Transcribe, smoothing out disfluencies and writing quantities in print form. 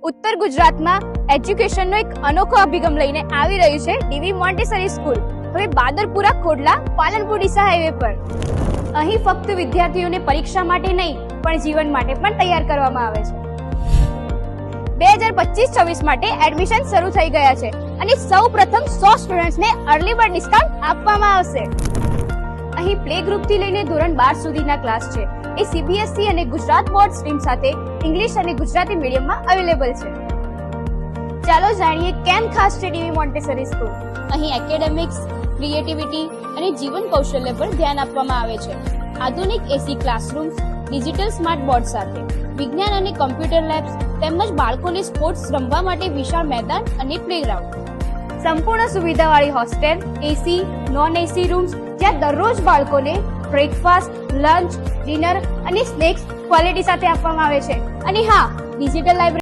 ઉત્તર ગુજરાતમાં એજ્યુકેશનનો એક અનોખો અભિગમ લઈને આવી રહ્યું છે ડીવી મોન્ટેસરી સ્કૂલ, હવે બાદરપુરા ખોડલા પાલનપુર ડીસા હાઈવે પર. અહીં ફક્ત વિદ્યાર્થીઓને પરીક્ષા માટે નહીં પણ જીવન માટે પણ તૈયાર કરવામાં આવે છે. 2025-26 માટે એડમિશન શરૂ થઈ ગયા છે અને સૌ પ્રથમ 100 સ્ટુડન્ટ્સને અર્લી બર્ડ ડિસ્કાઉન્ટ આપવામાં આવશે. અહીં પ્લે ગ્રુપથી લઈને ધોરણ 12 સુધીના ક્લાસ છે. એ સીબીએસઈ અને ગુજરાત બોર્ડ સ્ટ્રીમ સાથે ઇંગ્લિશ અને ગુજરાતી મીડિયમમાં અવેલેબલ છે. ચાલો જાણીએ કેમ ખાસ છે ડીવી મોન્ટેસરી સ્કૂલ. અહીં એકેડેમિક્સ, ક્રિએટિવિટી અને જીવન કૌશલ્ય પર ધ્યાન આપવામાં આવે છે. આધુનિક એસી ક્લાસરૂમ્સ, ડિજિટલ સ્માર્ટ બોર્ડ સાથે વિજ્ઞાન અને કોમ્પ્યુટર લેબ્સ તેમજ બાળકોને સ્પોર્ટ્સ રમવા માટે વિશાળ મેદાન અને પ્લેગ્રાઉન્ડ. સંપૂર્ણ સુવિધાવાળી હોસ્ટેલ, એસી, નોન એસી રૂમ્સ જ્યાં દરરોજ બાળકોને બ્રેકફાસ્ટ, લંચ, ડિનર અને સ્નેક્સ ક્વોલિટી સાથે આપવામાં આવે છે. અને હા, ડિજિટલ લાઇબ્રેરી